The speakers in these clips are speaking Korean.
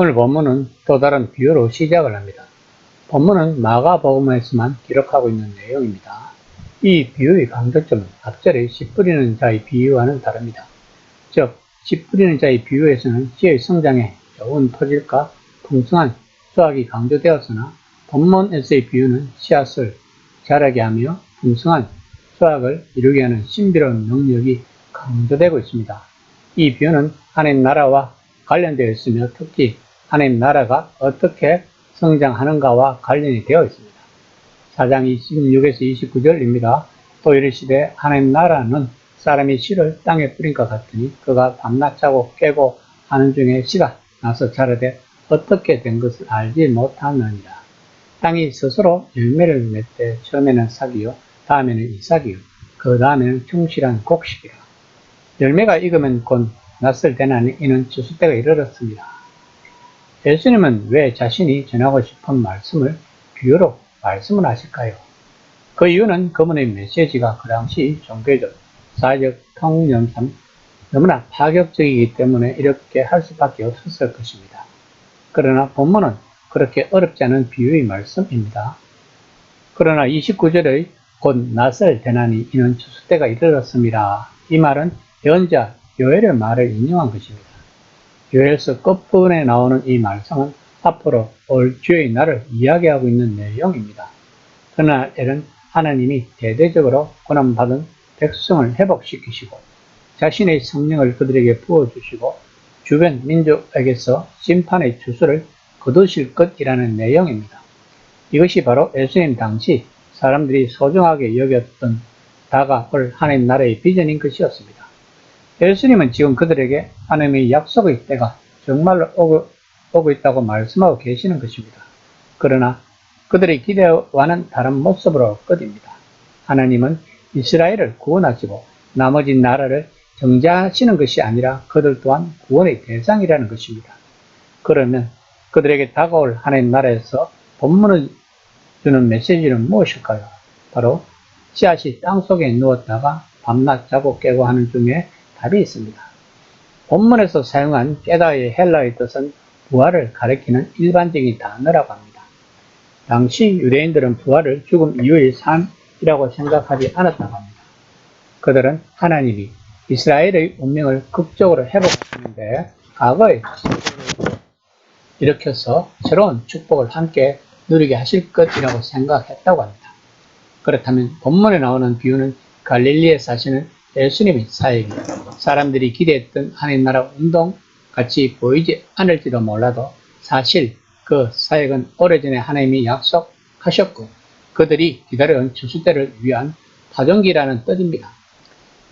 오늘 본문은 또 다른 비유로 시작을 합니다. 본문은 마가복음에서만 기록하고 있는 내용입니다. 이 비유의 강조점은 앞절의 씨 뿌리는 자의 비유와는 다릅니다. 즉, 씨 뿌리는 자의 비유에서는 씨의 성장에 좋은 토질과 풍성한 수확이 강조되었으나 본문에서의 비유는 씨앗을 자라게 하며 풍성한 수확을 이루게 하는 신비로운 능력이 강조되고 있습니다. 이 비유는 하나님 나라와 관련되어 있으며 특히 하나님 나라가 어떻게 성장하는가와 관련이 되어 있습니다. 4장 26에서 29절입니다. 또 이르시되 하나님 나라는 사람이 씨를 땅에 뿌린 것 같으니 그가 밤낮 자고 깨고 하는 중에 씨가 나서 자라되 어떻게 된 것을 알지 못하느니라. 땅이 스스로 열매를 맺되 처음에는 싹이요 다음에는 이삭이요 그 다음에는 충실한 곡식이라. 열매가 익으면 곧 낫을 되나니 이는 추수 때가 이르렀습니다. 예수님은 왜 자신이 전하고 싶은 말씀을 비유로 말씀을 하실까요? 그 이유는 그분의 메시지가 그 당시 종교적, 사회적 통념상 너무나 파격적이기 때문에 이렇게 할 수밖에 없었을 것입니다. 그러나 본문은 그렇게 어렵지 않은 비유의 말씀입니다. 그러나 29절의 곧 낫을 되나니 이는 추수 때가 이르렀습니다. 이 말은 예언자 요엘의 말을 인용한 것입니다. 요엘서 끝부분에 나오는 이 말씀은 앞으로 올 주의 날을 이야기하고 있는 내용입니다. 그날에는 하나님이 대대적으로 고난받은 백성을 회복시키시고 자신의 성령을 그들에게 부어주시고 주변 민족에게서 심판의 추수를 거두실 것이라는 내용입니다. 이것이 바로 예수님 당시 사람들이 소중하게 여겼던 다가올 하나님 나라의 비전인 것이었습니다. 예수님은 지금 그들에게 하나님의 약속의 때가 정말로 오고 있다고 말씀하고 계시는 것입니다. 그러나 그들의 기대와는 다른 모습으로 올 것입니다. 하나님은 이스라엘을 구원하시고 나머지 나라를 정죄하시는 것이 아니라 그들 또한 구원의 대상이라는 것입니다. 그러면 그들에게 다가올 하나님 나라에서 본문을 주는 메시지는 무엇일까요? 바로 씨앗이 땅속에 누웠다가 밤낮 자고 깨고 하는 중에 답이 있습니다. 본문에서 사용한 깨다의 헬라의 뜻은 부활을 가리키는 일반적인 단어라고 합니다. 당시 유대인들은 부활을 죽음 이후의 삶이라고 생각하지 않았다고 합니다. 그들은 하나님이 이스라엘의 운명을 극적으로 회복하시는데 과거의 시대를 일으켜서 새로운 축복을 함께 누리게 하실 것이라고 생각했다고 합니다. 그렇다면 본문에 나오는 비유는 갈릴리에 사시는 예수님의 사역이 사람들이 기대했던 하나님 나라 운동 같이 보이지 않을지도 몰라도 사실 그 사역은 오래전에 하나님이 약속하셨고 그들이 기다려온 추수 때를 위한 파종기라는 뜻입니다.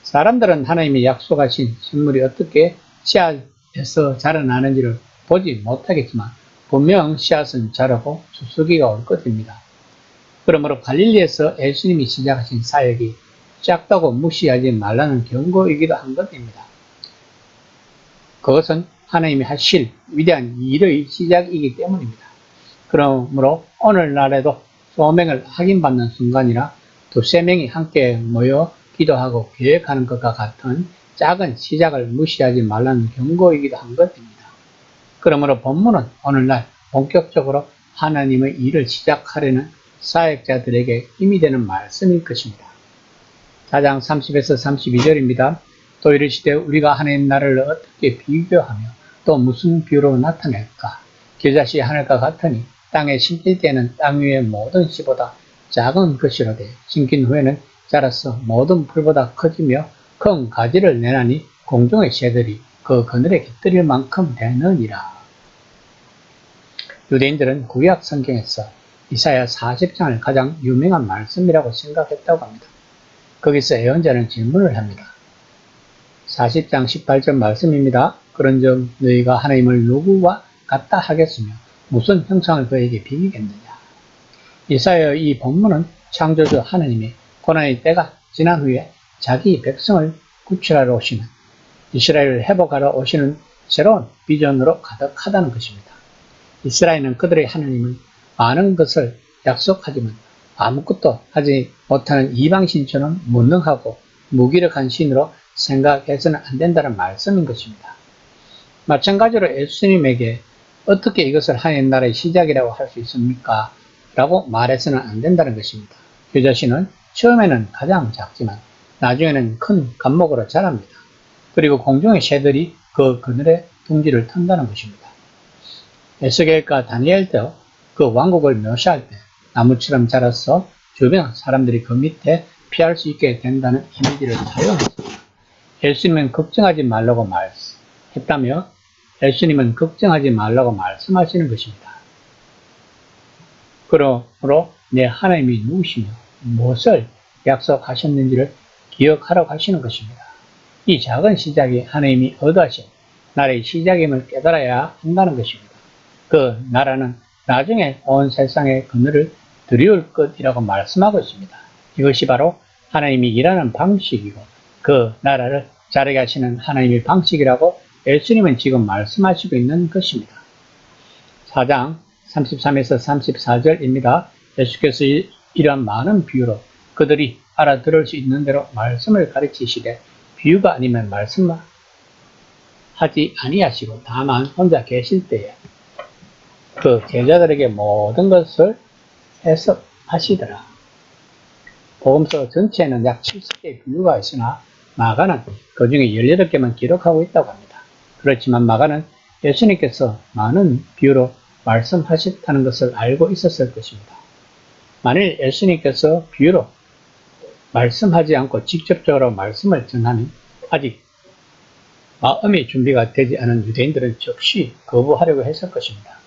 사람들은 하나님이 약속하신 식물이 어떻게 씨앗에서 자라나는지를 보지 못하겠지만 분명 씨앗은 자라고 추수기가 올 것입니다. 그러므로 갈릴리에서 예수님이 시작하신 사역이 작다고 무시하지 말라는 경고이기도 한 것입니다. 그것은 하나님이 하실 위대한 일의 시작이기 때문입니다. 그러므로 오늘날에도 소명을 확인받는 순간이라 두세 명이 함께 모여 기도하고 계획하는 것과 같은 작은 시작을 무시하지 말라는 경고이기도 한 것입니다. 그러므로 본문은 오늘날 본격적으로 하나님의 일을 시작하려는 사역자들에게 힘이 되는 말씀일 것입니다. 4장 30에서 32절입니다. 또 이르시되 우리가 하나님 나라를 어떻게 비교하며 또 무슨 비유로 나타낼까? 겨자씨 하늘과 같으니 땅에 심길 때는 땅 위의 모든 씨보다 작은 것이로되 심긴 후에는 자라서 모든 풀보다 커지며 큰 가지를 내나니 공중의 새들이 그 그늘에 깃들일 만큼 되느니라. 유대인들은 구약 성경에서 이사야 40장을 가장 유명한 말씀이라고 생각했다고 합니다. 거기서 예언자는 질문을 합니다. 40장 18절 말씀입니다. 그런즉 너희가 하나님을 누구와 같다 하겠으며 무슨 형상을 그에게 비기겠느냐. 이사야의 이 본문은 창조주 하나님이 고난의 때가 지난 후에 자기 백성을 구출하러 오시는 이스라엘을 회복하러 오시는 새로운 비전으로 가득하다는 것입니다. 이스라엘은 그들의 하나님을 많은 것을 약속하지만 아무것도 하지 못하는 이방신처럼 무능하고 무기력한 신으로 생각해서는 안 된다는 말씀인 것입니다. 마찬가지로 예수님에게 어떻게 이것을 하나님 나라의 시작이라고 할 수 있습니까? 라고 말해서는 안 된다는 것입니다. 그 자신은 처음에는 가장 작지만 나중에는 큰 감목으로 자랍니다. 그리고 공중의 새들이 그 그늘의 둥지를 턴다는 것입니다. 에스겔과 다니엘도 그 왕국을 묘사할 때 나무처럼 자라서 주변 사람들이 그 밑에 피할 수 있게 된다는 이미지를 사용했습니다. 예수님은 걱정하지 말라고 말했다며 예수님은 걱정하지 말라고 말씀하시는 것입니다. 그러므로 내 하나님이 누구시며 무엇을 약속하셨는지를 기억하라고 하시는 것입니다. 이 작은 시작이 하나님이 의도하신 나라의 시작임을 깨달아야 한다는 것입니다. 그 나라는 나중에 온 세상의 그늘을 드리울 것이라고 말씀하고 있습니다. 이것이 바로 하나님이 일하는 방식이고 그 나라를 자라게 하시는 하나님의 방식이라고 예수님은 지금 말씀하시고 있는 것입니다. 4장 33에서 34절입니다. 예수께서 이러한 많은 비유로 그들이 알아들을 수 있는 대로 말씀을 가르치시되 비유가 아니면 말씀하지 아니하시고 다만 혼자 계실 때에 그 제자들에게 모든 것을 해석하시더라. 복음서 전체에는 약 70개의 비유가 있으나 마가는 그 중에 18개만 기록하고 있다고 합니다. 그렇지만 마가는 예수님께서 많은 비유로 말씀하셨다는 것을 알고 있었을 것입니다. 만일 예수님께서 비유로 말씀하지 않고 직접적으로 말씀을 전하면 아직 마음의 준비가 되지 않은 유대인들은 즉시 거부하려고 했을 것입니다.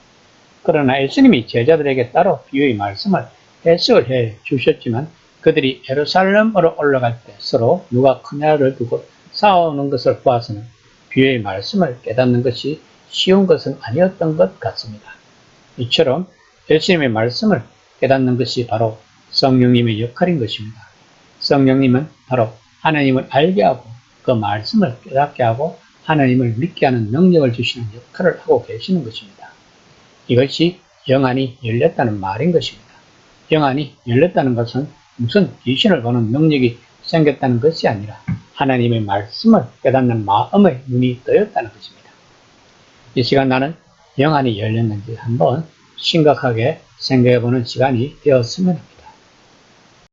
그러나 예수님이 제자들에게 따로 비유의 말씀을 해석을 해 주셨지만 그들이 예루살렘으로 올라갈 때 서로 누가 크냐를 두고 싸우는 것을 보아서는 비유의 말씀을 깨닫는 것이 쉬운 것은 아니었던 것 같습니다. 이처럼 예수님의 말씀을 깨닫는 것이 바로 성령님의 역할인 것입니다. 성령님은 바로 하나님을 알게 하고 그 말씀을 깨닫게 하고 하나님을 믿게 하는 능력을 주시는 역할을 하고 계시는 것입니다. 이것이 영안이 열렸다는 말인 것입니다. 영안이 열렸다는 것은 무슨 귀신을 보는 능력이 생겼다는 것이 아니라 하나님의 말씀을 깨닫는 마음의 눈이 뜨였다는 것입니다. 이 시간 나는 영안이 열렸는지 한번 심각하게 생각해 보는 시간이 되었으면